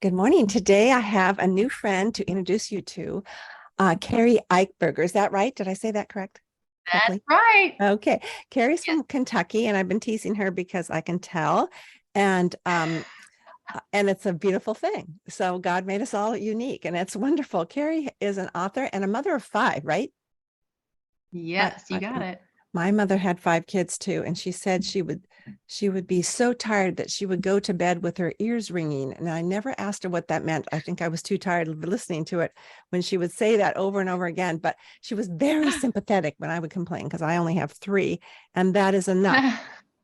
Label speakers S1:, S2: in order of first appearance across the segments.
S1: Good morning. Today I have a new friend to introduce you to, Keri Eichberger. Is that right? Did I say that
S2: That's
S1: correctly?
S2: right.
S1: Okay. Keri's
S2: Yes.
S1: from Kentucky, and I've been teasing her because I can tell. And and it's a beautiful thing. So God made us all unique, and it's wonderful. Keri is an author and a mother of five, right? My
S2: Yes, you got
S1: okay.
S2: it.
S1: My mother had five kids too, and she said she would be so tired that she would go to bed with her ears ringing. And I never asked her what that meant. I think I was too tired of listening to it when she would say that over and over again. But she was very sympathetic when I would complain because I only have three, and that is enough.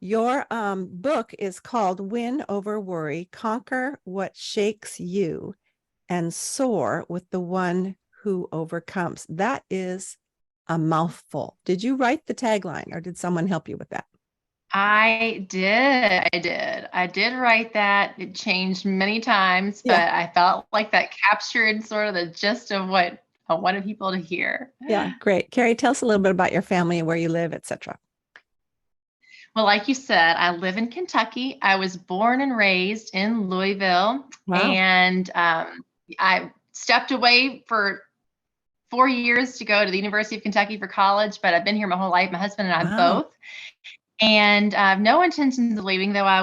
S1: Your book is called Win Over Worry, Conquer What Shakes You and Soar with the One Who Overcomes. That is a mouthful. Did you write the tagline or did someone help you with that?
S2: I did. I did write that. It changed many times,
S1: Yeah.
S2: but I felt like that captured sort of the gist of what I wanted people to hear.
S1: Yeah, great. Keri, tell us a little bit about your family, where you live, etc.
S2: Well, like you said, I live in Kentucky. I was born and raised in Louisville,
S1: Wow.
S2: and I stepped away for 4 years to go to the University of Kentucky for college, but I've been here my whole life. My husband and I
S1: Wow.
S2: both. And I have no intentions of leaving, though I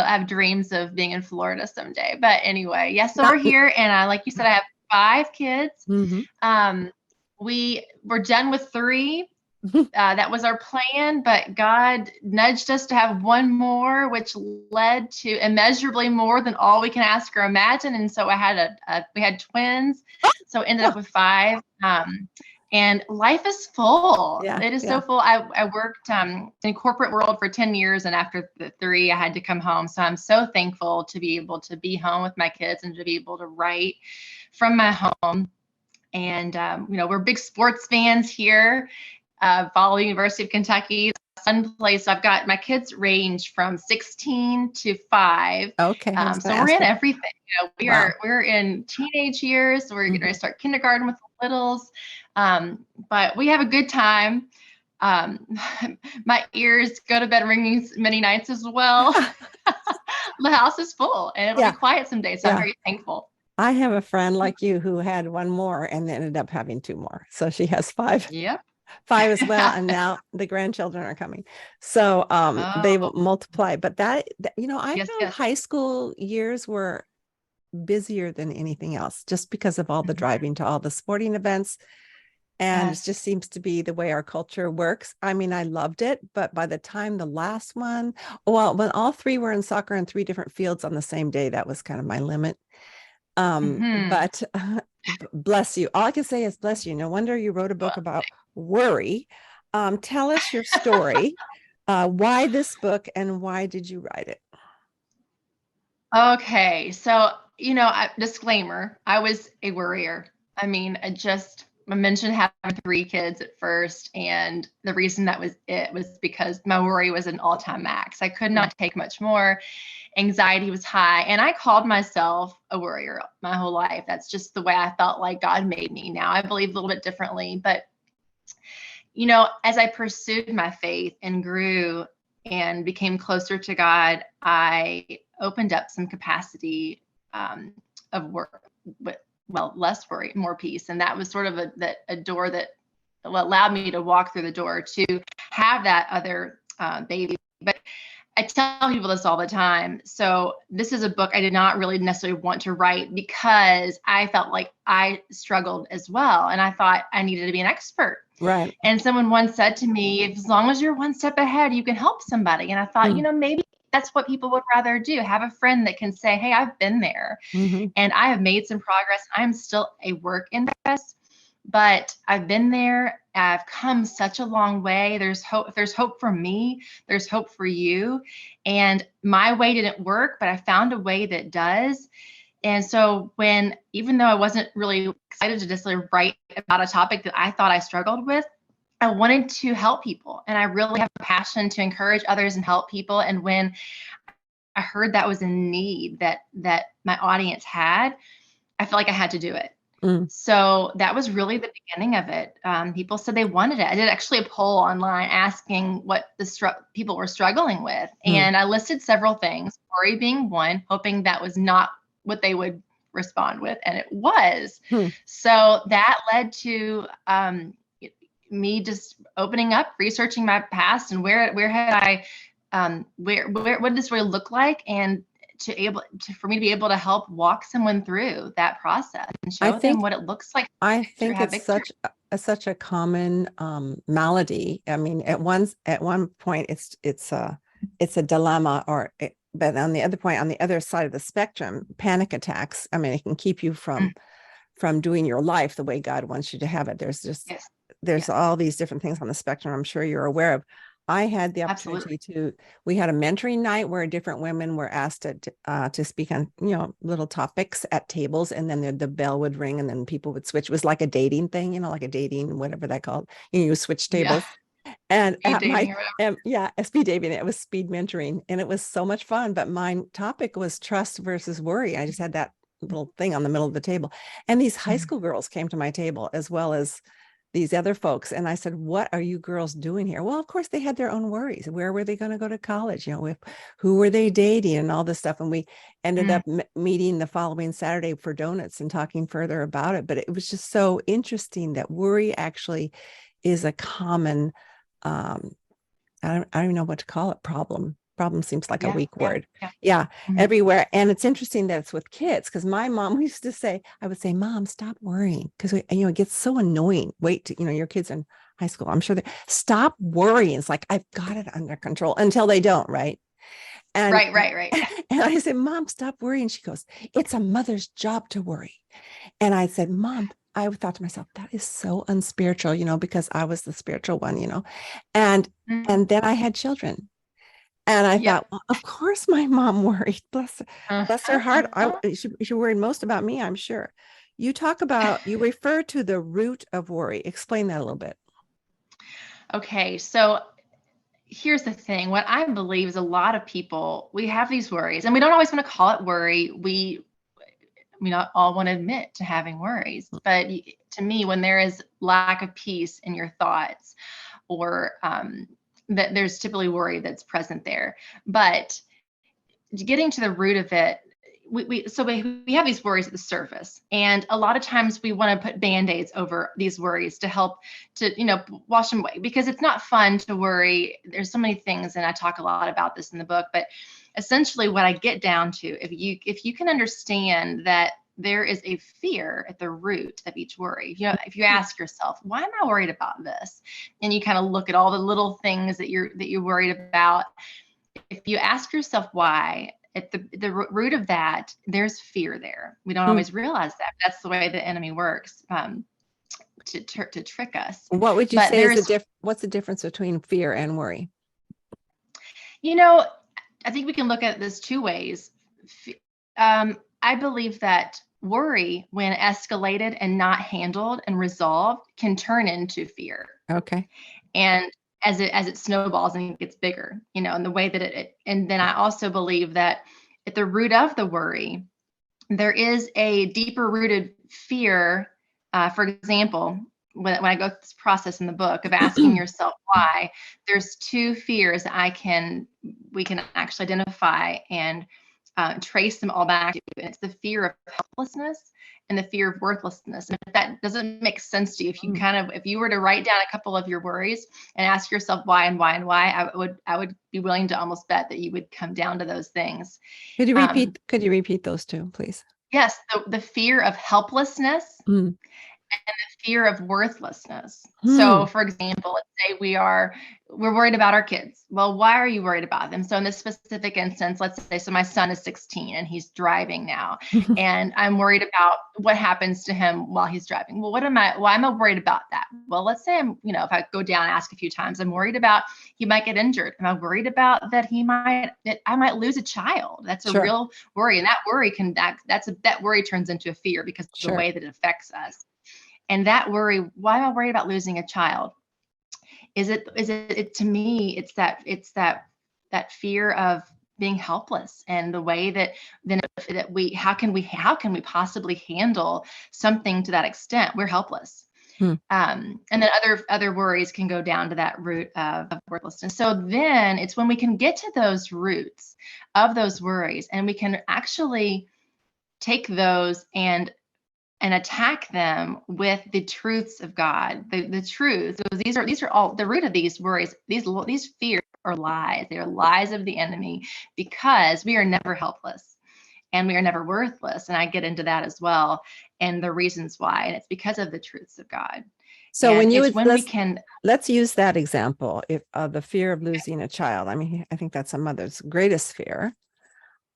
S2: have dreams of being in Florida someday. But anyway, yes, so
S1: Not
S2: we're here. And like you said, I have five kids.
S1: mhm.
S2: Um, we were done with three. That was our plan, but God nudged us to have one more, which led to immeasurably more than all we can ask or imagine. And so we had twins, so ended up with five. And life is full.
S1: Yeah,
S2: It is so
S1: yeah.
S2: full. I worked in corporate world for 10 years, and after the three, I had to come home. So I'm so thankful to be able to be home with my kids and to be able to write from my home. And we're big sports fans here. Follow University of Kentucky. Fun place. I've got my kids range from 16 to 5.
S1: Okay, I was going
S2: So
S1: to
S2: we're
S1: ask
S2: in
S1: you.
S2: everything.
S1: Wow.
S2: We're in teenage years. So we're going to
S1: Mhm.
S2: start kindergarten with the littles. But we have a good time. Um, my ears go to bed ringing many nights as well. The house is full and it'll be
S1: Yeah,
S2: quiet someday. So I'm
S1: yeah.
S2: very thankful.
S1: I have a friend like you who had one more and ended up having two more. So she has five.
S2: Yep.
S1: Five as well, and now the grandchildren are coming, so they will
S2: Oh,
S1: multiply. But I
S2: yes,
S1: found
S2: yes.
S1: high school years were busier than anything else just because of all the
S2: Mhm.
S1: driving to all the sporting events, and it
S2: Yes.
S1: just seems to be the way our culture works. I mean, I loved it, but by the time the last one, well, when all three were in soccer in three different fields on the same day, that was kind of my limit.
S2: Hmm.
S1: But bless you. All I can say is bless you. No wonder you wrote a book about worry. Tell us your story. Why this book and why did you write it?
S2: Okay, so disclaimer: I was a worrier. I mean, I mentioned having three kids at first, and the reason that was it was because my worry was an all-time max. I could
S1: Mm,
S2: not take much more. Anxiety was high, and I called myself a worrier my whole life. That's just the way I felt like God made me. Now I believe a little bit differently, but as I pursued my faith and grew and became closer to God, I opened up some capacity of work, but less worry, more peace. And that was sort of a door that allowed me to walk through the door to have that other baby. But I tell people this all the time. So this is a book I did not really necessarily want to write because I felt like I struggled as well. And I thought I needed to be an expert.
S1: right.
S2: And someone once said to me, as long as you're one step ahead, you can help somebody. And I thought,
S1: Mm,
S2: maybe that's what people would rather do. Have a friend that can say, hey, I've been there
S1: mhm.
S2: and I have made some progress. I'm still a work in progress, but I've been there. I've come such a long way. There's hope. If there's hope for me, there's hope for you. And my way didn't work, but I found a way that does. And so even though I wasn't really excited to just write about a topic that I thought I struggled with, I wanted to help people. And I really have a passion to encourage others and help people. And when I heard that was a need that my audience had, I felt like I had to do it.
S1: Mm,
S2: So that was really the beginning of it. People said they wanted it. I did actually a poll online asking what people were struggling with.
S1: mm,
S2: And I listed several things, worry being one, hoping that was not what they would respond with, and it was.
S1: Hmm.
S2: So that led to me just opening up, researching my past, and where had I, where what did this really look like, and for me to be able to help walk someone through that process and
S1: I
S2: show them
S1: think
S2: what it looks like
S1: I
S2: to
S1: think
S2: have
S1: it's
S2: victory.
S1: such a common malady. I mean, at one point it's a dilemma, but on the other point, on the other side of the spectrum, panic attacks. I mean, it can keep you from doing your life the way God wants you to have it.
S2: Yes.
S1: There's
S2: Yes.
S1: all these different things on the spectrum. I'm sure you're aware of. I had the
S2: Absolutely.
S1: opportunity we had a mentoring night where different women were asked to speak on, little topics at tables, and then the bell would ring and then people would switch. It was like a dating thing, like a dating, whatever that called, you switch
S2: Yeah.
S1: tables. And
S2: Speed
S1: at my,
S2: dating or whatever.
S1: yeah, speed dating, it was speed mentoring, and it was so much fun. But my topic was trust versus worry. I just had that little thing on the middle of the table. And these high school girls came to my table as well as these other folks. And I said, what are you girls doing here? Well, of course, they had their own worries. Where were they going to go to college? Who were they dating and all this stuff? And we ended up meeting the following Saturday for donuts and talking further about it. But it was just so interesting that worry actually is a common, I don't even know what to call it, problem. Problem seems like a weak word. Yeah, everywhere. And it's interesting that it's with kids, because my mom used to say, I would say, Mom, stop worrying, because it gets so annoying. Wait, your kids in high school, I'm sure stop worrying. It's like, I've got it under control, until they don't, right? And
S2: Right.
S1: And I said, Mom, stop worrying. She goes, it's a mother's job to worry. And I said, Mom, I thought to myself, that is so unspiritual, because I was the spiritual one, and then I had children. And I thought, well, of course my mom worried. Bless her heart. She worried most about me, I'm sure. You refer to the root of worry. Explain that a little bit.
S2: Okay, so here's the thing. What I believe is a lot of people, we have these worries, and we don't always want to call it worry. We not all want to admit to having worries, but to me, when there is lack of peace in your thoughts, or that there's typically worry that's present there. But getting to the root of it, we have these worries at the surface, and a lot of times we want to put band-aids over these worries to help to wash them away, because it's not fun to worry. There's so many things, and I talk a lot about this in the book, but essentially what I get down to, if you can understand that there is a fear at the root of each worry. If you ask yourself, why am I worried about this? And you kind of look at all the little things that you're worried about. If you ask yourself why, at the root of that, there's fear there. We don't always realize that. That's the way the enemy works, to trick us.
S1: What would you say is what's the difference between fear and worry?
S2: I think we can look at this two ways. I believe that worry, when escalated and not handled and resolved, can turn into fear.
S1: Okay.
S2: And as it snowballs and it gets bigger, and the way that and then I also believe that at the root of the worry, there is a deeper rooted fear. For example, when I go through this process in the book of asking yourself why, there's two fears that we can actually identify and trace them all back to. And it's the fear of helplessness and the fear of worthlessness. And if that doesn't make sense to you, if you were to write down a couple of your worries and ask yourself why and why and why, I would be willing to almost bet that you would come down to those things.
S1: Could you repeat those two, please?
S2: Yes. The fear of helplessness and the fear of worthlessness. So for example, let's say we're worried about our kids. Well, why are you worried about them? So in this specific instance, let's say, so my son is 16 and he's driving now, and I'm worried about what happens to him while he's driving. Well, why am I worried about that? Well, let's say if I go down and ask a few times, I'm worried about he might get injured. Am I worried about that I might lose a child? That's a real worry. And that worry that worry turns into a fear because of the way that it affects us. And that worry, why am I worried about losing a child? Is it to me, it's that fear of being helpless, and the way that how can we possibly handle something to that extent? We're helpless. And then other worries can go down to that root of worthlessness. So then it's when we can get to those roots of those worries, and we can actually take those and attack them with the truths of God, the truths. So these are all the root of these worries. These fears are lies. They are lies of the enemy, because we are never helpless and we are never worthless. And I get into that as well, and the reasons why. And it's because of the truths of God.
S1: So
S2: and
S1: when you
S2: it's
S1: would,
S2: when we can,
S1: let's use that example, if the fear of losing a child. I mean, I think that's a mother's greatest fear.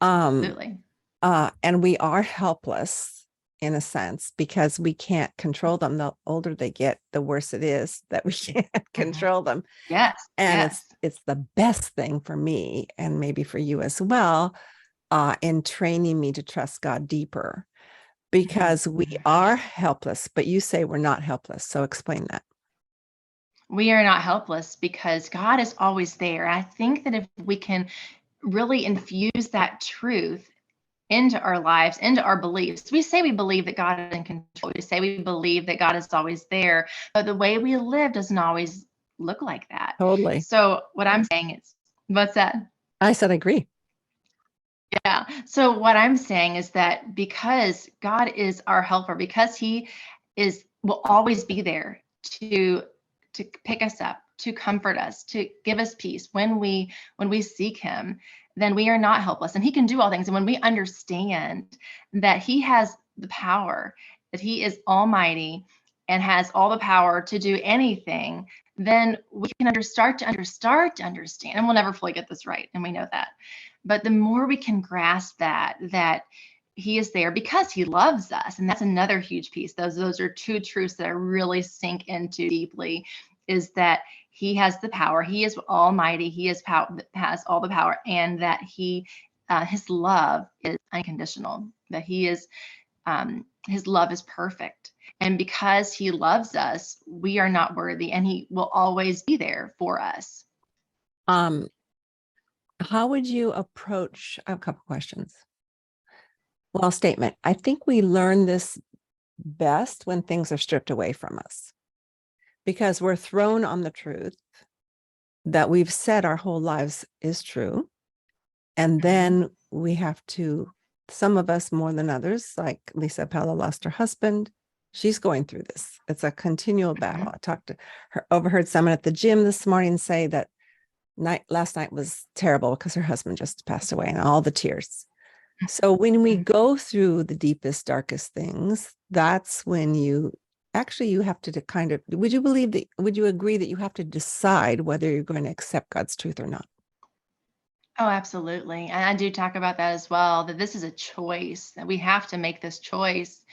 S2: absolutely.
S1: And we are helpless in a sense, because we can't control them. The older they get, the worse it is that we can't control them.
S2: Yes.
S1: And
S2: Yes.
S1: it's the best thing for me, and maybe for you as well, in training me to trust God deeper, because we are helpless. But you say we're not helpless. So explain that.
S2: We are not helpless because God is always there. I think that if we can really infuse that truth into our lives, into our beliefs. We say we believe that God is in control. We say we believe that God is always there, but the way we live doesn't always look like that.
S1: Totally.
S2: So what I'm saying is, what's that?
S1: I said, I agree.
S2: Yeah. So what I'm saying is that because God is our helper, because he will always be there to pick us up, to comfort us, to give us peace when we seek him, then we are not helpless, and he can do all things. And when we understand that he has the power, that he is almighty and has all the power to do anything, then we can start to understand, and we'll never fully get this right, and we know that. But the more we can grasp that he is there because he loves us, and that's another huge piece. Those are two truths that I really sink into deeply, is that he has the power, he is almighty, he has all the power, and that his love is unconditional, that his love is perfect. And because he loves us, we are not worthy, and he will always be there for us.
S1: How would you approach, I have a couple questions. Well, statement. I think we learn this best when things are stripped away from us, because we're thrown on the truth that we've said our whole lives is true. And then we have to, some of us more than others, like Lisa Pella lost her husband. She's going through this. It's a continual battle. I talked to her, overheard someone at the gym this morning say that last night was terrible because her husband just passed away, and all the tears. So when we go through the deepest, darkest things, that's when you have to kind of, would you agree that you have to decide whether you're going to accept God's truth or not?
S2: Oh, absolutely. And I do talk about that as well, that this is a choice, that we have to make this choice.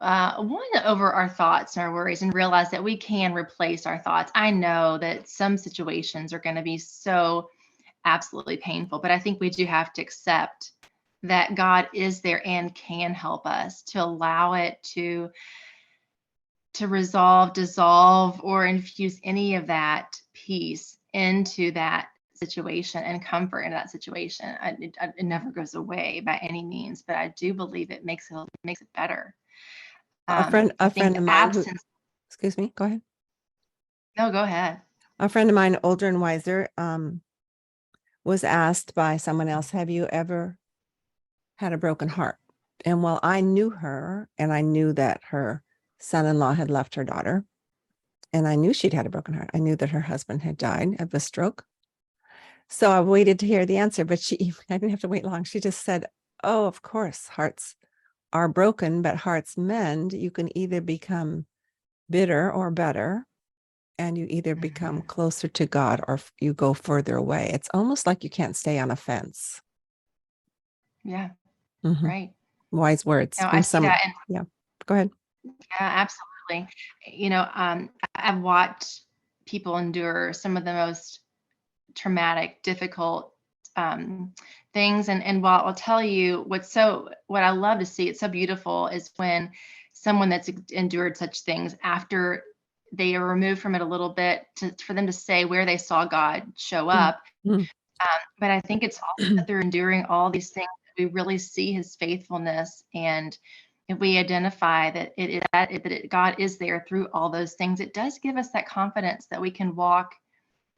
S2: One, over our thoughts and our worries, and realize that we can replace our thoughts. I know that some situations are going to be so absolutely painful, but I think we do have to accept that God is there and can help us, to allow it to resolve, dissolve, or infuse any of that peace into that situation and comfort in that situation. It never goes away by any means, but I do believe it makes it better.
S1: A friend of mine excuse me, go ahead.
S2: No, go ahead.
S1: A friend of mine, older and wiser, was asked by someone else, have you ever had a broken heart? And while I knew her, and I knew that her son-in-law had left her daughter, and I knew she'd had a broken heart, I knew that her husband had died of a stroke. So I waited to hear the answer, but I didn't have to wait long. She just said, oh, of course, hearts are broken, but hearts mend. You can either become bitter or better, and you either become closer to God or you go further away. It's almost like you can't stay on a fence.
S2: Yeah. Right.
S1: Wise words.
S2: I see that.
S1: Yeah. Go ahead.
S2: Yeah, absolutely. I've watched people endure some of the most traumatic, difficult things. And while I'll tell you what I love to see, it's so beautiful, is when someone that's endured such things, after they are removed from it a little bit, for them to say where they saw God show up. But I think it's also that they're enduring all these things, that we really see his faithfulness. And if we identify that God is there through all those things, it does give us that confidence that we can walk.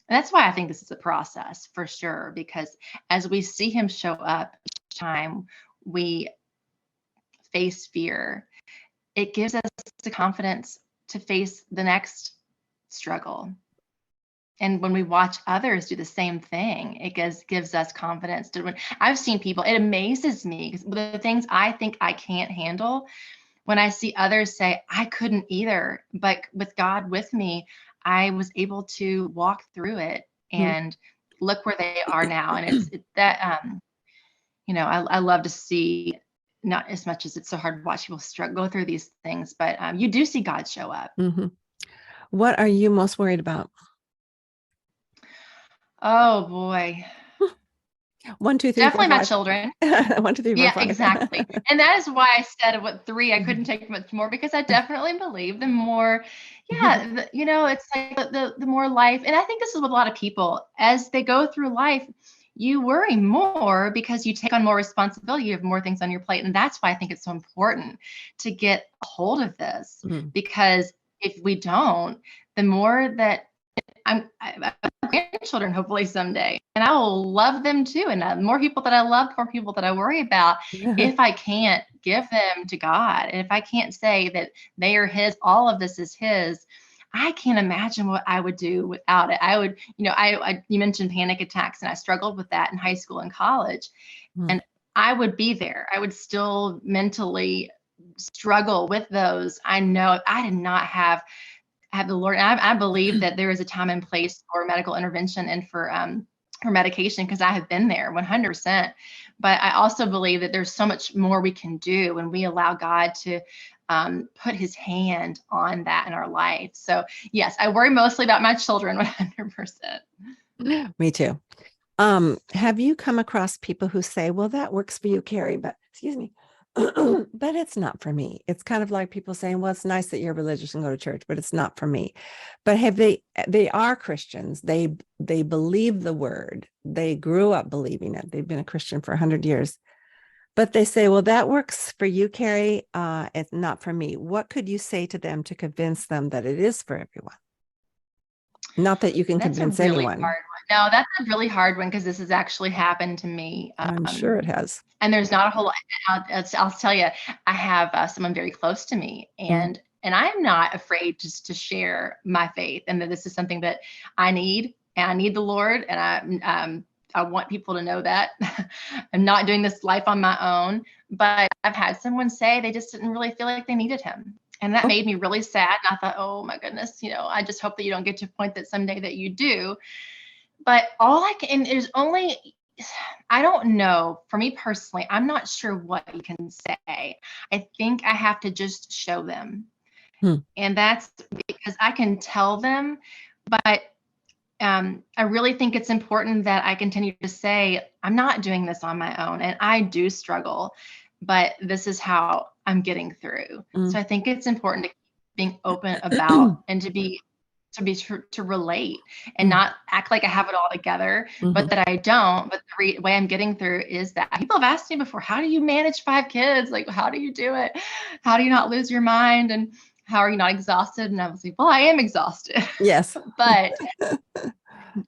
S2: And that's why I think this is a process for sure, because as we see him show up each time, we face fear, it gives us the confidence to face the next struggle. And when we watch others do the same thing, it gives us confidence to when I've seen people, it amazes me because the things I think I can't handle, when I see others say, I couldn't either, but with God with me, I was able to walk through it and look where they are now. And I love to see, not as much as it's so hard to watch people go through these things, but you do see God show up.
S1: Mm-hmm. What are you most worried about?
S2: Oh boy.
S1: 1, 2, 3, 4,
S2: Definitely
S1: 5.
S2: my children.
S1: 1, 2, 3, 4,
S2: Yeah,
S1: 5.
S2: exactly. And that is why I said what 3, I couldn't take much more, because I definitely believe the more, it's like the more life. And I think this is with a lot of people as they go through life, you worry more because you take on more responsibility. You have more things on your plate. And that's why I think it's so important to get a hold of this, because if we don't, the more that I have grandchildren hopefully someday, and I will love them too. And the more people that I love, the more people that I worry about. If I can't give them to God, and if I can't say that they are His, all of this is His, I can't imagine what I would do without it. I would, you mentioned panic attacks, and I struggled with that in high school and college, and I would be there. I would still mentally struggle with those. I know if I did not have the Lord. And I believe that there is a time and place for medical intervention and for medication, because I have been there 100%. But I also believe that there's so much more we can do when we allow God to put His hand on that in our life. So yes, I worry mostly about my children 100%.
S1: Me too. Have you come across people who say, well, that works for you, Keri, but excuse me, but it's not for me. It's kind of like people saying, well, it's nice that you're religious and go to church, but it's not for me. But they are Christians. They believe the word. They grew up believing it. They've been a Christian for 100 years. But they say, well, that works for you, Keri. It's not for me. What could you say to them to convince them that it is for everyone? Not that you can convince anyone.
S2: Hard one. No, that's a really hard one, because this has actually happened to me.
S1: I'm sure it has.
S2: And there's not a whole lot. I'll tell you, I have someone very close to me, and I'm not afraid just to share my faith, and that this is something that I need, and I need the Lord, and I want people to know that I'm not doing this life on my own. But I've had someone say they just didn't really feel like they needed Him. And that made me really sad. And I thought, oh my goodness, I just hope that you don't get to a point that someday that you do. But I don't know. For me personally, I'm not sure what you can say. I think I have to just show them. And that's because I can tell them, but I really think it's important that I continue to say, I'm not doing this on my own, and I do struggle, but this is how I'm getting through. So I think it's important to keep being open about, and to relate, and not act like I have it all together, but that I don't. But the way I'm getting through is that people have asked me before, how do you manage 5 kids? Like, how do you do it? How do you not lose your mind? And how are you not exhausted? And I was like, well, I am exhausted.
S1: Yes.
S2: But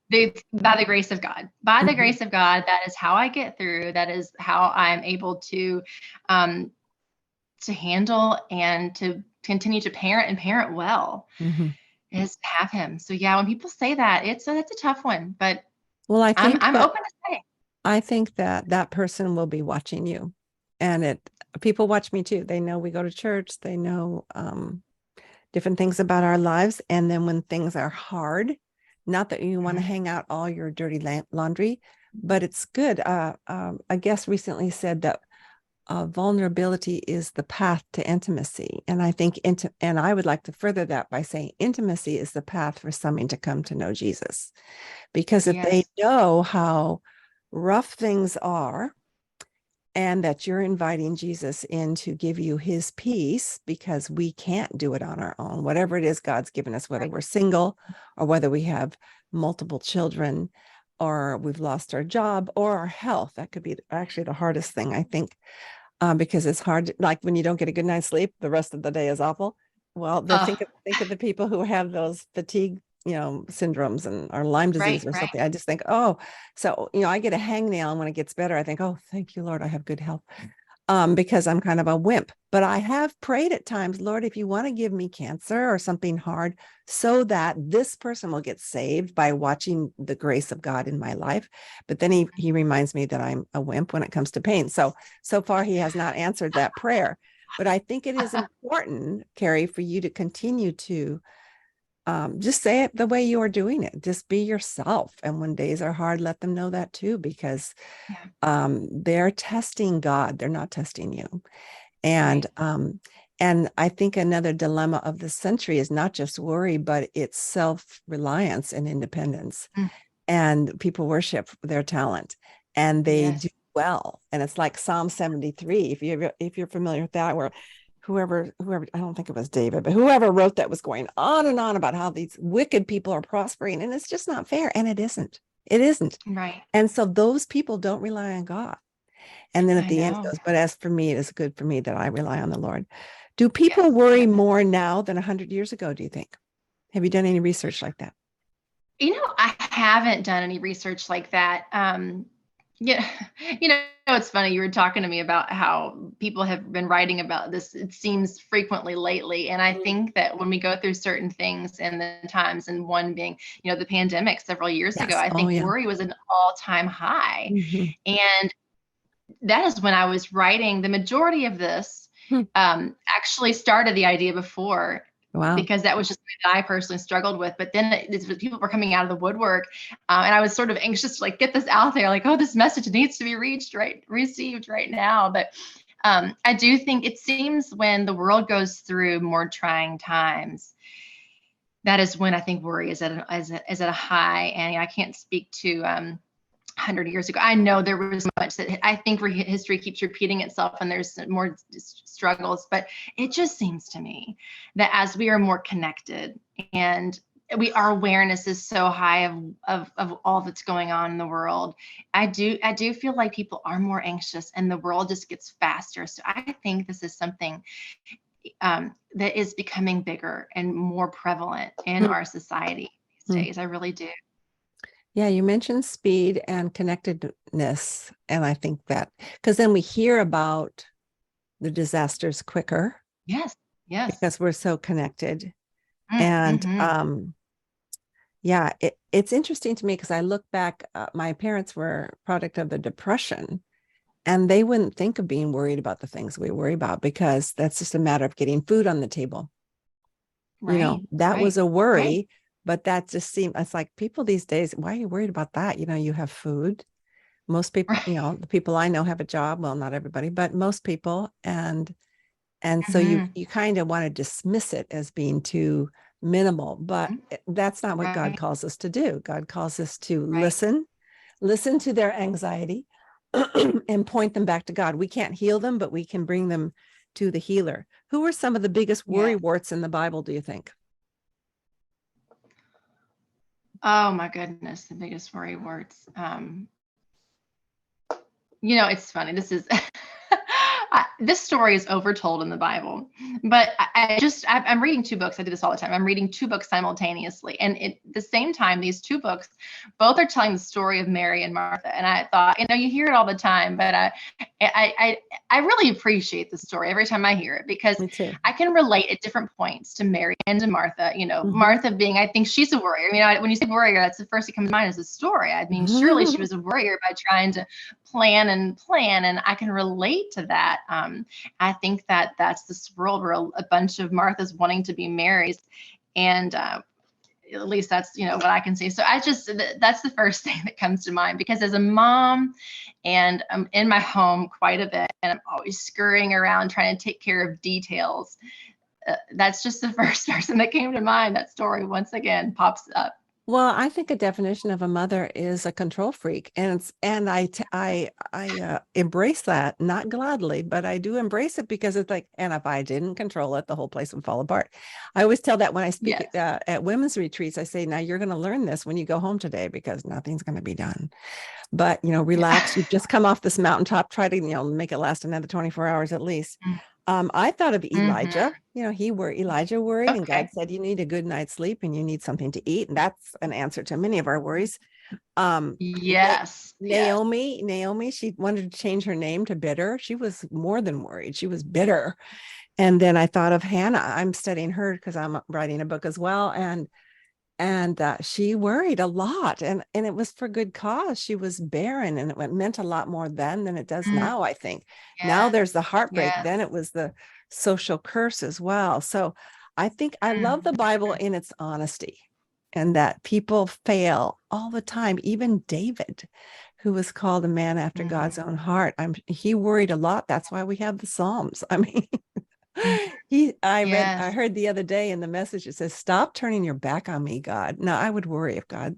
S2: by the grace of God, the grace of God, that is how I get through. That is how I'm able to handle and to continue to parent well, is to have Him. So yeah, when people say that, that's a tough one, but I'm open to say.
S1: I think that person will be watching you, and people watch me too. They know we go to church. They know different things about our lives. And then when things are hard, not that you want to hang out all your dirty laundry, but it's good. A guest recently said that vulnerability is the path to intimacy. And I think, and I would like to further that by saying intimacy is the path for someone to come to know Jesus. Because if they know how rough things are, and that you're inviting Jesus in to give you His peace, because we can't do it on our own, whatever it is God's given us, whether we're single or whether we have multiple children or we've lost our job or our health. That could be actually the hardest thing, I think, because it's hard. Like when you don't get a good night's sleep, the rest of the day is awful. Well, think of the people who have those fatigue syndromes or Lyme disease or something. I just think, so I get a hangnail, and when it gets better, I think, oh, thank you, Lord, I have good health. because I'm kind of a wimp. But I have prayed at times, Lord, if you want to give me cancer or something hard so that this person will get saved by watching the grace of God in my life. But then he reminds me that I'm a wimp when it comes to pain. So far, he has not answered that prayer. But I think it is important, Keri, for you to continue to just say it the way you are doing it. Just be yourself. And when days are hard, let them know that too, because they're testing God. They're not testing you. And and I think another dilemma of the century is not just worry, but it's self-reliance and independence. And people worship their talent, and they do well. And it's like Psalm 73. If you're familiar with that, where whoever, I don't think it was David, but whoever wrote that was going on and on about how these wicked people are prospering, and it's just not fair. And it isn't. It isn't.
S2: Right.
S1: And so those people don't rely on God. And then at the end goes, but as for me, it is good for me that I rely on the Lord. Do people worry more now than 100 years ago, do you think? Have you done any research like that?
S2: I haven't done any research like that. Yeah, it's funny. You were talking to me about how people have been writing about this, it seems frequently lately. And I think that when we go through certain things and the times, and one being, the pandemic several years ago, I think worry was an all-time high. And that is when I was writing. The majority of this actually started the idea before. Wow. Because that was just something that I personally struggled with. But then people were coming out of the woodwork, and I was sort of anxious to get this out there, this message needs to be received right now. But I do think it seems when the world goes through more trying times, that is when I think worry is at a high. And I can't speak to 100 years ago. I know there was much that I think history keeps repeating itself, and there's more struggles, but it just seems to me that as we are more connected and our awareness is so high of all that's going on in the world, I do feel like people are more anxious and the world just gets faster. So I think this is something that is becoming bigger and more prevalent in our society these days. I really do.
S1: Yeah, you mentioned speed and connectedness. And I think that because then we hear about the disasters quicker.
S2: Yes.
S1: Because we're so connected. And it's interesting to me because I look back, my parents were a product of the Depression, and they wouldn't think of being worried about the things we worry about because that's just a matter of getting food on the table. That was a worry. Right. But that just seemed, it's like people these days, why are you worried about that? You have food. Most people, the people I know have a job. Well, not everybody, but most people. And so you kind of want to dismiss it as being too minimal, but that's not what God calls us to do. God calls us to listen to their anxiety and point them back to God. We can't heal them, but we can bring them to the healer. Who are some of the biggest worry warts in the Bible, do you think?
S2: Oh my goodness, the biggest worry warts. It's funny. This is this story is overtold in the Bible, but I'm reading two books. I do this all the time. I'm reading two books simultaneously, and at the same time, these two books both are telling the story of Mary and Martha. And I thought, you hear it all the time, but I really appreciate the story every time I hear it because I can relate at different points to Mary and to Martha. Martha being, I think she's a warrior. When you say warrior, that's the first that comes to mind is a story. I mean, surely she was a warrior by trying to plan, and I can relate to that. I think that that's this world where a bunch of Marthas wanting to be Marys, and at least that's what I can see. So that's the first thing that comes to mind, because as a mom, and I'm in my home quite a bit, and I'm always scurrying around trying to take care of details. That's just the first person that came to mind. That story once again pops up.
S1: Well, I think a definition of a mother is a control freak, and I embrace that, not gladly, but I do embrace it because it's like, and if I didn't control it, the whole place would fall apart. I always tell that when I speak at women's retreats. I say, now you're going to learn this when you go home today because nothing's going to be done. But relax. You've just come off this mountaintop. Try to make it last another 24 hours at least. I thought of Elijah. Elijah worried, and God said you need a good night's sleep and you need something to eat, and that's an answer to many of our worries.
S2: Yes. Yes.
S1: Naomi, she wanted to change her name to Bitter. She was more than worried. She was bitter. And then I thought of Hannah. I'm studying her because I'm writing a book as well. And she worried a lot, and it was for good cause. She was barren, and it meant a lot more then than it does
S2: Mm,
S1: now. I think now
S2: yes.
S1: there's the heartbreak.
S2: Yes.
S1: Then it was the social curse as well. So I think I love the Bible
S2: Mm,
S1: in its honesty, and that people fail all the time. Even David, who was called a man after God's
S2: mhm,
S1: own heart, he worried a lot. That's why we have the Psalms. I mean,
S2: mhm.
S1: I
S2: Yes.
S1: heard the other day in the message, it says, stop turning your back on me, God. Now I would worry if God,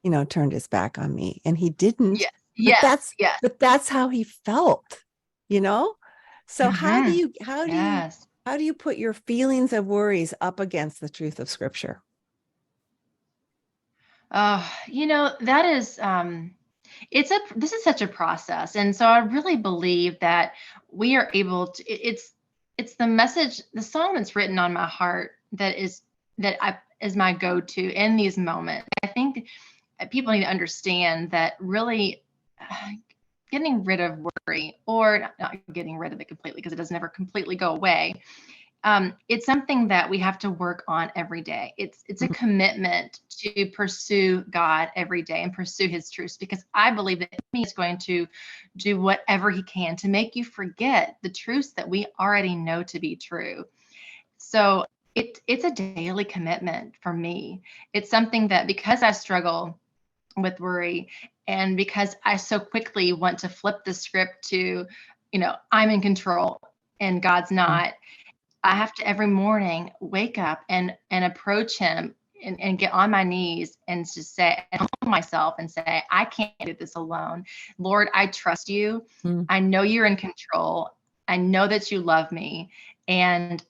S2: Mm,
S1: turned his back on me, and he didn't,
S2: yes.
S1: but
S2: Yes. Yes.
S1: that's how he felt, you know? So
S2: Hmm. Yes.
S1: how do you put your feelings of worries up against the truth of scripture?
S2: That is this is such a process. And so I really believe that we are able to it's the message, the song that's written on my heart that I is my go-to in these moments. I think people need to understand that really uh, getting rid of worry, or not getting rid of it completely, because it doesn't ever completely go away. It's something that we have to work on every day. It's a
S1: Mhm.
S2: commitment to pursue God every day and pursue his truths, because I believe that he is going to do whatever he can to make you forget the truths that we already know to be true. So it's a daily commitment for me. It's something that, because I struggle with worry, and because I so quickly want to flip the script to, I'm in control and God's not, I have to every morning wake up and approach him and get on my knees and just say, and humble myself and say, I can't do this alone. Lord, I trust you.
S1: Mhm.
S2: I know you're in control. I know that you love me. And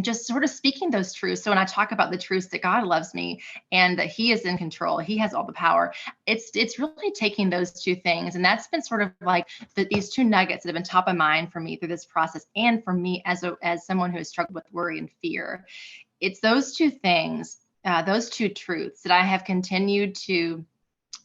S2: just sort of speaking those truths. So when I talk about the truths that God loves me and that he is in control, he has all the power. It's really taking those two things. And that's been sort of like these two nuggets that have been top of mind for me through this process, and for me as someone who has struggled with worry and fear. It's those two things, those two truths that I have continued to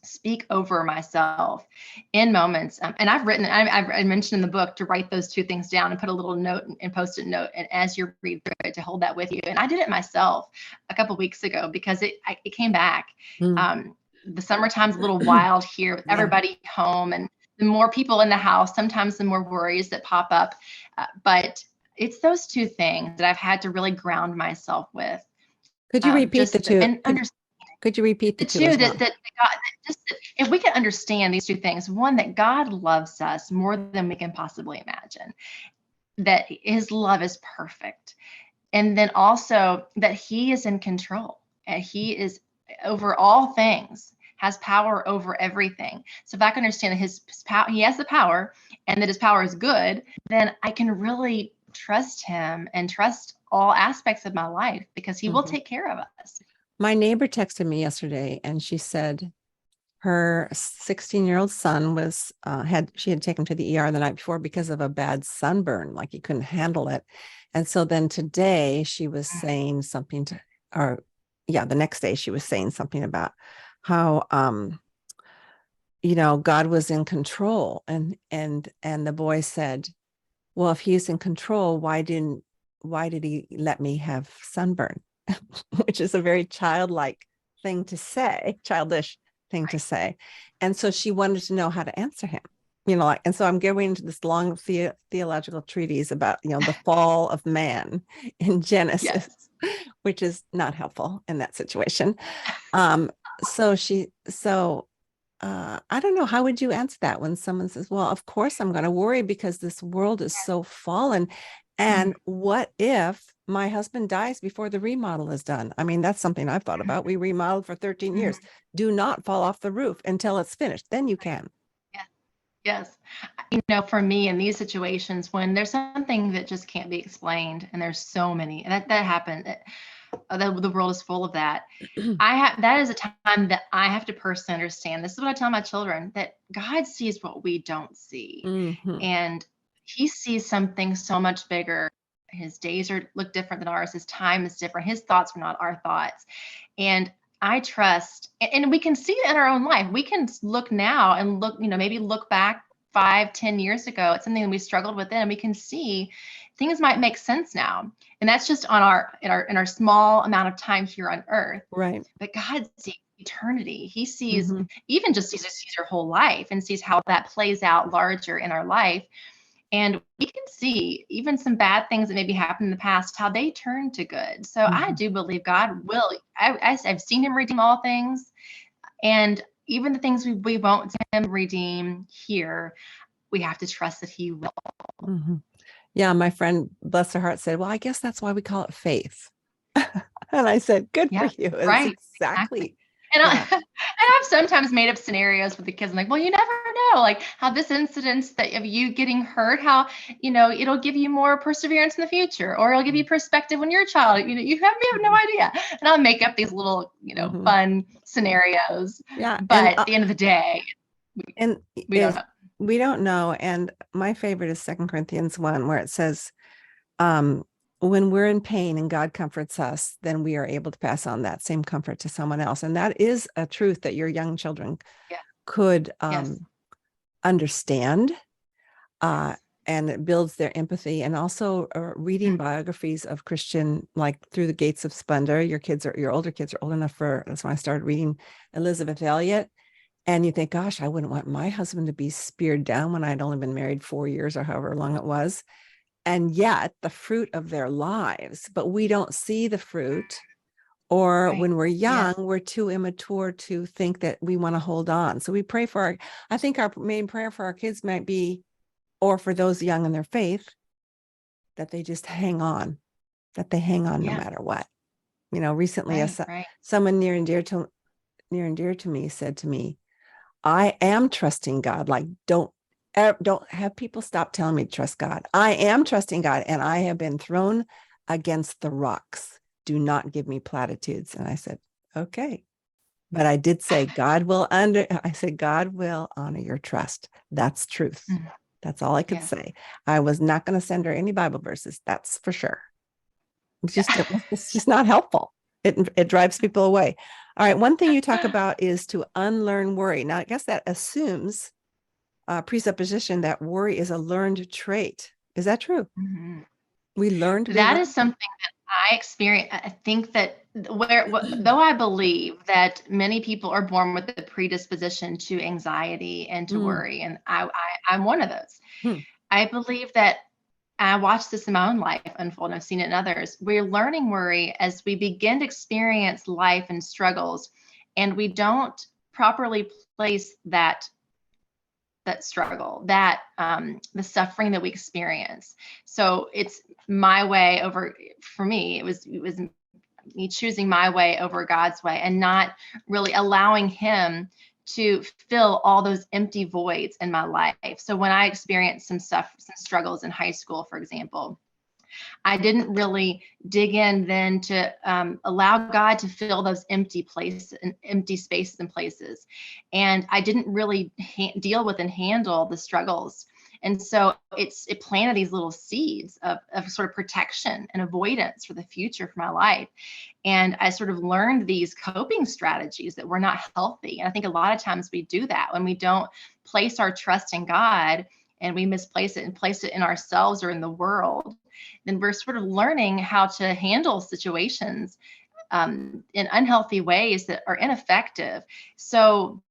S2: speak over myself in moments. And I mentioned in the book to write those two things down and put a little note and post-it note. And as you read through it, to hold that with you. And I did it myself a couple of weeks ago because it came back.
S1: Mhm.
S2: The summertime's a little wild here with
S1: Yeah.
S2: everybody home, and the more people in the house, sometimes the more worries that pop up. But it's those two things that I've had to really ground myself with.
S1: Could you repeat the
S2: Just
S1: two?
S2: and understand
S1: Could you repeat the
S2: the
S1: two
S2: two
S1: as
S2: that
S1: well?
S2: God, that just if we can understand these two things, one, that God loves us more than we can possibly imagine, that his love is perfect, and then also that he is in control and he is over all things, has power over everything. So if I can understand that his power, he has the power, and that his power is good, then I can really trust him and trust all aspects of my life, because he will
S1: Mhm.
S2: take care of us.
S1: My neighbor texted me yesterday, and she said her 16-year-old son was she had taken him to the ER the night before because of a bad sunburn, like he couldn't handle it. And so then today she was saying something to, or yeah, the next day she was saying something about how God was in control, and the boy said, well, if he's in control, why did he let me have sunburn? Which is a very childish thing to say. And so she wanted to know how to answer him. And so I'm going into this long theological treatise about, the fall of man in Genesis,
S2: Yes.
S1: which is not helpful in that situation. Um, so I don't know. How would you answer that when someone says, well, of course I'm going to worry because this world is so fallen. And what if my husband dies before the remodel is done? I mean, that's something I've thought about. We remodeled for 13
S2: Mhm.
S1: years. Do not fall off the roof until it's finished. Then you can.
S2: Yes. Yes. For me in these situations, when there's something that just can't be explained, and there's so many, and that happened, the world is full of that. That is a time that I have to personally understand. This is what I tell my children, that God sees what we don't see.
S1: Mhm.
S2: And he sees something so much bigger. His days look different than ours. His time is different. His thoughts are not our thoughts. And I trust, and we can see it in our own life. We can look now and look, maybe look back 5, 10 years ago at something that we struggled with then, and we can see things might make sense now. And that's just on in our small amount of time here on earth.
S1: Right.
S2: But God sees eternity. He sees,
S1: Mhm.
S2: even just sees your whole life and sees how that plays out larger in our life. And we can see even some bad things that maybe happened in the past, how they turn to good. So I
S1: Mhm.
S2: do believe God will. I've seen him redeem all things. And even the things we won't see him redeem here, we have to trust that he will.
S1: Mhm. Yeah, my friend, bless her heart, said, "Well, I guess that's why we call it faith." And I said, "Good for
S2: Yeah,
S1: you." It's
S2: right. Exactly.
S1: exactly,
S2: And
S1: yeah.
S2: I've sometimes made up scenarios with the kids. I'm like, well, you never know, like how this incident that of you getting hurt, how, it'll give you more perseverance in the future, or it'll give you perspective when you're a child. You have no idea. And I'll make up these little,
S1: Mhm.
S2: fun scenarios.
S1: Yeah,
S2: But at the end of the day,
S1: and
S2: we don't
S1: is
S2: know.
S1: we don't know. And my favorite is 2 Corinthians 1, where it says, um, when we're in pain and God comforts us, then we are able to pass on that same comfort to someone else. And that is a truth that your young children
S2: Yeah.
S1: could
S2: Yes.
S1: understand.
S2: Yes.
S1: And it builds their empathy. And also reading
S2: Mm.
S1: biographies of Christian, like Through the Gates of Splendor. Your older kids are old enough that's when I started reading Elizabeth Elliot. And you think, gosh, I wouldn't want my husband to be speared down when I'd only been married 4 years or however long it was. And yet the fruit of their lives, but we don't see the fruit. Or
S2: Right.
S1: when we're young,
S2: Yes.
S1: we're too immature to think that we want to hold on. So we pray for I think our main prayer for our kids might be, or for those young in their faith, that they just hang on, no
S2: Yeah.
S1: matter what. Recently,
S2: Right. Right.
S1: someone near and dear to me said to me, "I am trusting God. Like, don't have people stop telling me to trust God. I am trusting God, and I have been thrown against the rocks. Do not give me platitudes." And I said, "Okay." But I did say, I said, God will honor your trust. That's truth.
S2: Mm.
S1: That's all I could
S2: Yes.
S1: say. I was not going to send her any Bible verses. That's for sure.
S2: Yeah.
S1: It's just not helpful. It drives people away. All right. One thing you talk about is to unlearn worry. Now, I guess that assumes presupposition that worry is a learned trait. Is that true?
S2: Mhm.
S1: We learn to be
S2: That
S1: worried?
S2: is something that I experience. I think that though I believe that many people are born with the predisposition to anxiety and to
S1: Mm,
S2: worry, and I'm one of those.
S1: hmm,
S2: I believe that I watched this in my own life unfold, and I've seen it in others. We're learning worry as we begin to experience life and struggles, and we don't properly place that struggle, that the suffering that we experience. So it's my way over. For me, it was me choosing my way over God's way, and not really allowing him to fill all those empty voids in my life. So when I experienced some struggles in high school, for example, I didn't really dig in then to allow God to fill those empty places and empty spaces and places. And I didn't really deal with and handle the struggles. And so it planted these little seeds of sort of protection and avoidance for the future for my life. And I sort of learned these coping strategies that were not healthy. And I think a lot of times we do that when we don't place our trust in God, and we misplace it and place it in ourselves or in the world. Then we're sort of learning how to handle situations in unhealthy ways that are ineffective. So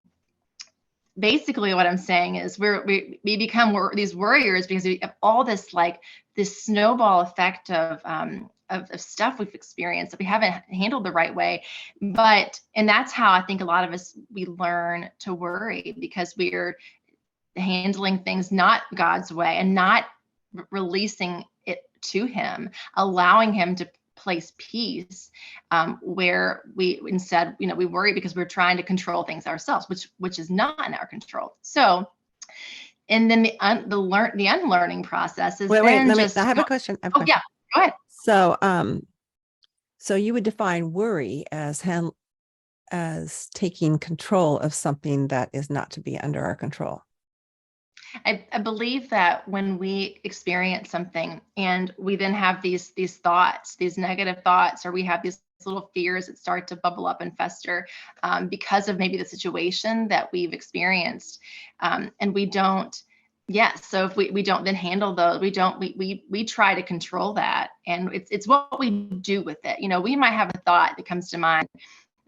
S2: basically what I'm saying is we become these warriors because we have all this, like this snowball effect of stuff we've experienced that we haven't handled the right way. And that's how I think a lot of us, we learn to worry, because we're handling things not God's way and not releasing it to him, allowing him to place peace, where we instead, we worry because we're trying to control things ourselves, which is not in our control. So, and then the unlearning process is
S1: wait.
S2: then
S1: I
S2: just
S1: have a question.
S2: oh yeah, go ahead.
S1: So, so you would define worry as taking control of something that is not to be under our control.
S2: I believe that when we experience something and we then have these thoughts, these negative thoughts, or we have these little fears that start to bubble up and fester because of maybe the situation that we've experienced. And we don't, so if we don't then handle those, we try to control that. And it's what we do with it. We might have a thought that comes to mind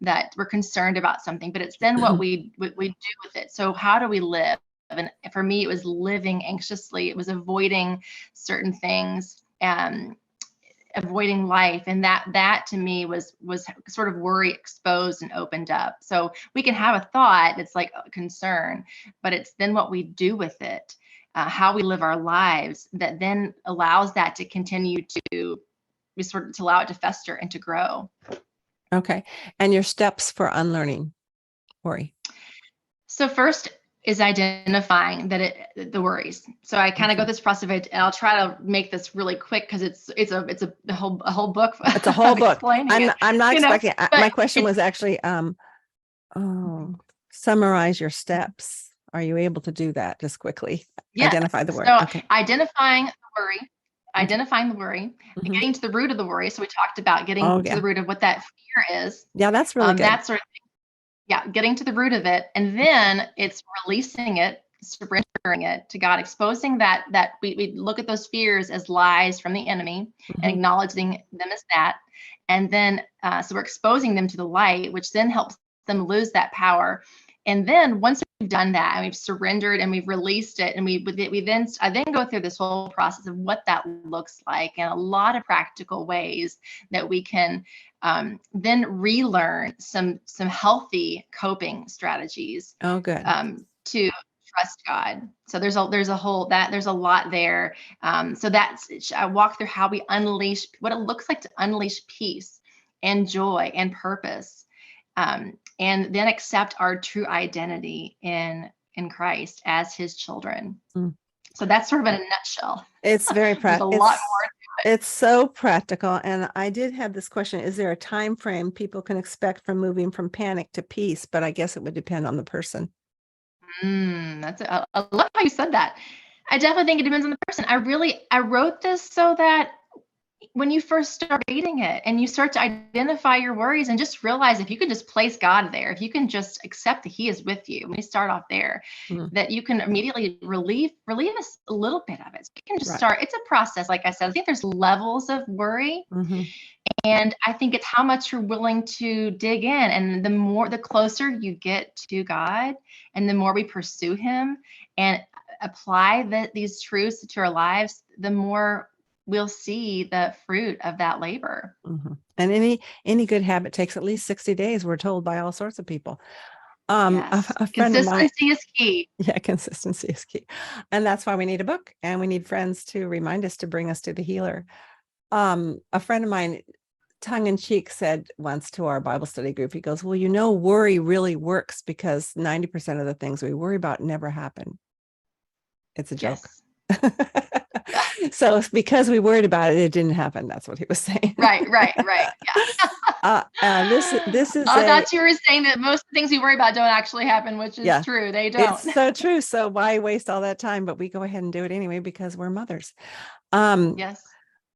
S2: that we're concerned about something, but it's then what we do with it. So how do we live? And for me, it was living anxiously. It was avoiding certain things and avoiding life. And that to me was sort of worry exposed and opened up. So we can have a thought that's like a concern, but it's then what we do with it, how we live our lives, that then allows that to continue to allow it to fester and to grow.
S1: Okay. And your steps for unlearning worry?
S2: So first is identifying the worries. So I kind of go this process, and I'll try to make this really quick because it's a whole book.
S1: It's a whole book.
S2: I'm
S1: not expecting. My question was actually, summarize your steps. Are you able to do that just quickly?
S2: Yes.
S1: Identify the worry.
S2: So
S1: okay.
S2: Identifying the worry, and getting to the root of the worry. So we talked about getting to the root of what that fear is.
S1: Yeah, that's really good.
S2: That sort of thing. Yeah, getting to the root of it, and then it's releasing it, surrendering it to God, exposing that we look at those fears as lies from the enemy and acknowledging them as that, and then so we're exposing them to the light, which then helps them lose that power. And then once we've done that and we've surrendered and we've released it, and I then go through this whole process of what that looks like, and a lot of practical ways that we can then relearn some healthy coping strategies.
S1: Oh, good.
S2: To trust God. So there's a lot there. So I walk through how we unleash what it looks like to unleash peace and joy and purpose. And then accept our true identity in Christ as his children. So that's sort of in a nutshell.
S1: It's very practical.
S2: There's a lot more to it.
S1: It's so practical. And I did have this question: is there a time frame people can expect from moving from panic to peace? But I guess it would depend on the person.
S2: I love how you said that. I definitely think it depends on the person. I wrote this so that when you first start reading it and you start to identify your worries and just realize, if you can just place God there, if you can just accept that he is with you, when you start off there, that you can immediately relieve a little bit of it. So you can just start. It's a process. Like I said, I think there's levels of worry. And I think it's how much you're willing to dig in. And the closer you get to God and the more we pursue him and apply these truths to our lives, the more we'll see the fruit of that labor.
S1: And any good habit takes at least 60 days. We're told by all sorts of people.
S2: Yes.
S1: A friend of mine,
S2: consistency is key.
S1: Yeah, consistency is key. And that's why we need a book, and we need friends to remind us to bring us to the healer. A friend of mine, tongue in cheek, said once to our Bible study group, he goes, well, worry really works because 90% of the things we worry about never happen. It's a joke. So because we worried about it, it didn't happen. That's what he was saying.
S2: Right. Yeah.
S1: This is.
S2: I thought you were saying that most of the things we worry about don't actually happen, which is true. They don't.
S1: It's so true. So why waste all that time? But we go ahead and do it anyway because we're mothers.
S2: Yes.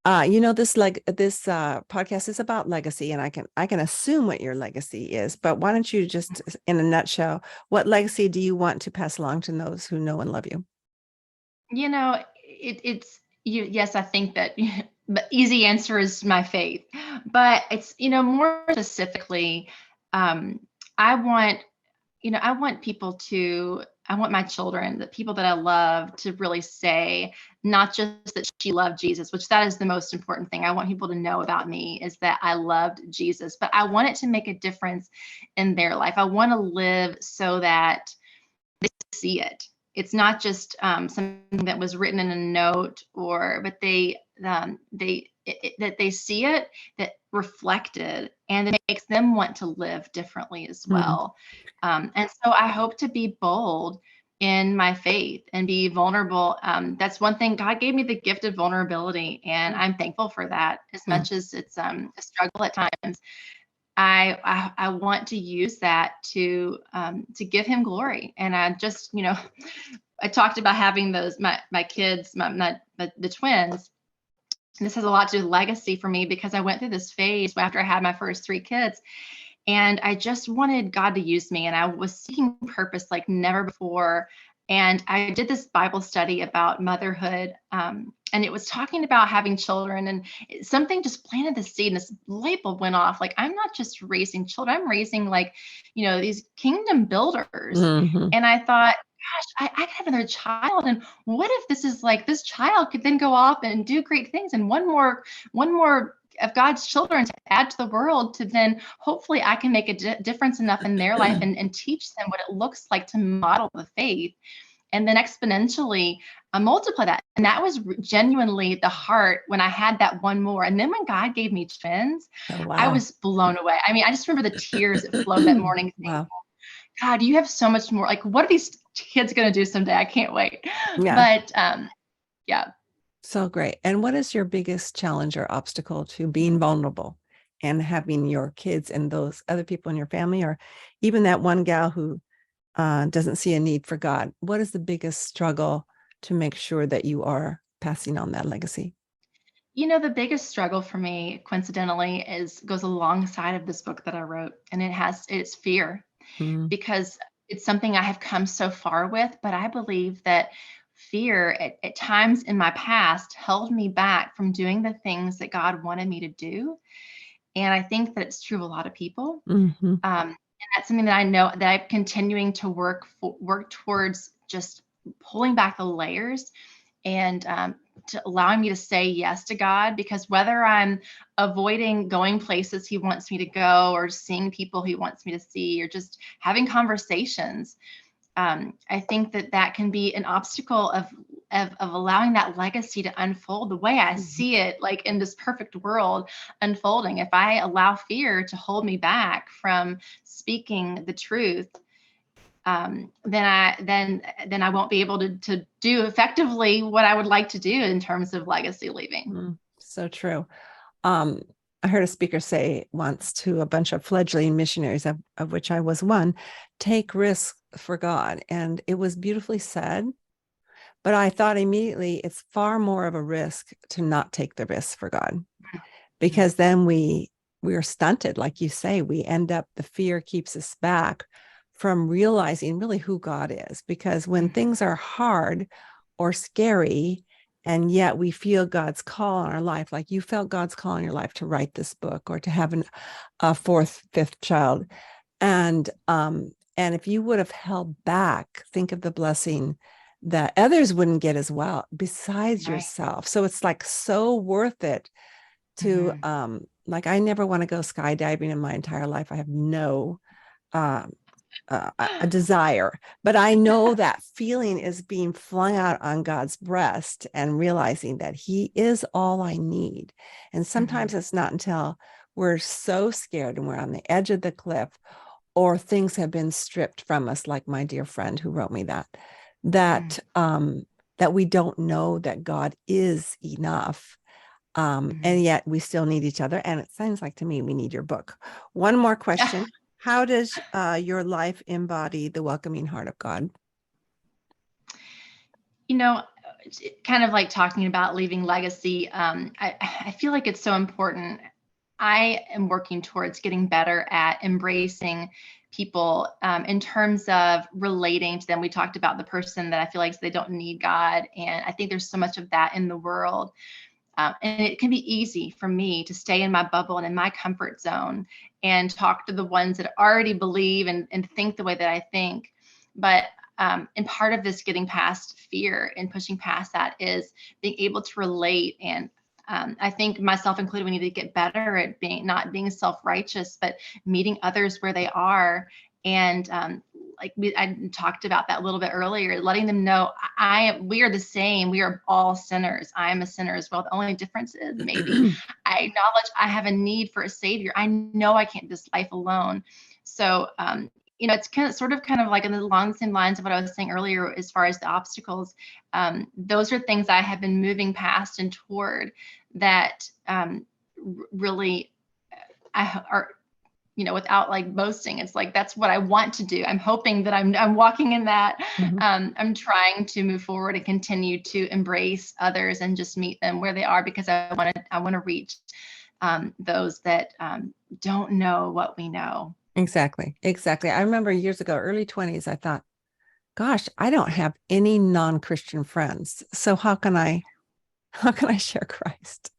S1: This podcast is about legacy, and I can assume what your legacy is. But why don't you just, in a nutshell, what legacy do you want to pass along to those who know and love you?
S2: Yes, I think that the easy answer is my faith, but it's, more specifically, I want my children, the people that I love, to really say, not just that she loved Jesus, which that is the most important thing. I want people to know about me is that I loved Jesus, but I want it to make a difference in their life. I want to live so that they see it. It's not just something that was written in a note, but that they see it, that reflected, and it makes them want to live differently as well. And so I hope to be bold in my faith and be vulnerable. That's one thing. God gave me the gift of vulnerability, and I'm thankful for that. As much as it's a struggle at times, I want to use that to give him glory. And I just, I talked about having those, my kids, the twins. this has a lot to do with legacy for me, because I went through this phase after I had my first 3 kids, and I just wanted God to use me. And I was seeking purpose like never before. And I did this Bible study about motherhood. And it was talking about having children, and something just planted the seed, and this light bulb went off. Like, I'm not just raising children, I'm raising, like, these kingdom builders.
S1: Mhm.
S2: And I thought, gosh, I could have another child. And what if this is like, this child could then go off and do great things, and one more of God's children to add to the world, to then hopefully I can make a difference enough in their life, and teach them what it looks like to model the faith, and then exponentially multiply that. And that was genuinely the heart when I had that one more. And then when God gave me twins,
S1: Oh,
S2: I
S1: wow.
S2: was blown away. I mean, I just remember the tears that flowed that morning.
S1: Wow.
S2: God, you have so much more. Like, what are these kids going to do someday? I can't wait.
S1: Yeah.
S2: But yeah.
S1: So great. And what is your biggest challenge or obstacle to being vulnerable and having your kids and those other people in your family, or even that one gal who doesn't see a need for God? What is the biggest struggle to make sure that you are passing on that legacy?
S2: The biggest struggle for me, coincidentally, goes alongside of this book that I wrote, and it's fear,
S1: Mm.
S2: because it's something I have come so far with. But I believe that fear at times in my past held me back from doing the things that God wanted me to do. And I think that it's true of a lot of people.
S1: Mm-hmm.
S2: And that's something that I know that I'm continuing to work towards, just pulling back the layers, and to allowing me to say yes to God. Because whether I'm avoiding going places He wants me to go, or seeing people He wants me to see, or just having conversations, I think that can be an obstacle of allowing that legacy to unfold the way I see it, like in this perfect world unfolding. If I allow fear to hold me back from speaking the truth, then I won't be able to do effectively what I would like to do in terms of legacy leaving.
S1: So true. I heard a speaker say once to a bunch of fledgling missionaries, of which I was one, take risks for God. And it was beautifully said, but I thought immediately it's far more of a risk to not take the risks for God, because then we are stunted. Like you say, we end up, the fear keeps us back from realizing really who God is. Because when things are hard or scary, and yet we feel God's call on our life, like you felt God's call in your life to write this book, or to have a fourth, fifth child. And if you would have held back, think of the blessing that others wouldn't get as well, besides yourself. So it's like so worth it to, like, I never want to go skydiving in my entire life. I have no a desire, but I know that feeling is being flung out on God's breast and realizing that He is all I need. And sometimes it's not until we're so scared and we're on the edge of the cliff, or things have been stripped from us, like my dear friend who wrote me that we don't know that God is enough. And yet we still need each other. And it sounds like to me, we need your book. One more question. How does your life embody the welcoming heart of God?
S2: Kind of like talking about leaving legacy, I feel like it's so important. I am working towards getting better at embracing people in terms of relating to them. We talked about the person that I feel like they don't need God. And I think there's so much of that in the world. And it can be easy for me to stay in my bubble and in my comfort zone and talk to the ones that already believe and think the way that I think. But and part of this getting past fear and pushing past that is being able to relate. And I think myself included, we need to get better at not being self-righteous, but meeting others where they are. And I talked about that a little bit earlier, letting them know we are the same. We are all sinners. I am a sinner as well. The only difference is maybe I acknowledge I have a need for a savior. I know I can't do this life alone. So, it's kind of like along the same lines of what I was saying earlier, as far as the obstacles. Those are things I have been moving past and toward that really are without like boasting. It's like, that's what I want to do. I'm hoping that I'm walking in that. I'm trying to move forward and continue to embrace others and just meet them where they are, because I want to reach those that don't know what we know.
S1: Exactly. I remember years ago, early 20s, I thought, gosh, I don't have any non-Christian friends. So how can I share Christ?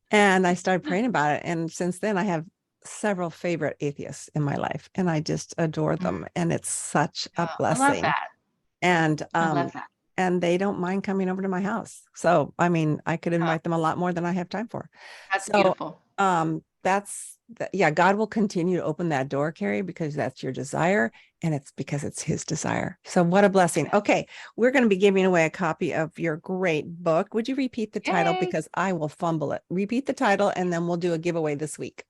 S1: And I started praying about it. And since then I have several favorite atheists in my life, and I just adore them. And it's such a
S2: I love
S1: blessing.
S2: that.
S1: And
S2: I love that.
S1: and they don't mind coming over to my house. So I mean, I could invite them a lot more than I have time for.
S2: That's beautiful.
S1: Yeah, God will continue to open that door, Keri, because that's your desire, and it's because it's his desire. So what a blessing. Okay, we're going to be giving away a copy of your great book. Would you repeat the title?
S2: Yay.
S1: Because I will fumble it. Repeat the title, and then we'll do a giveaway this week.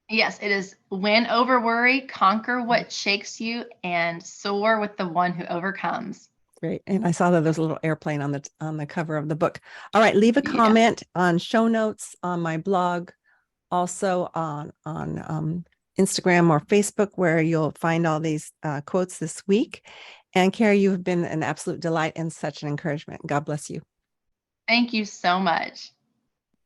S2: Yes, it is Win Over Worry, Conquer What Shakes You, and Soar with the One Who Overcomes.
S1: Great. And I saw that there's a little airplane on the cover of the book. All right, leave a comment on show notes on my blog, also on Instagram or Facebook, where you'll find all these quotes this week. And Keri, you've been an absolute delight and such an encouragement. God bless you.
S2: Thank you so much.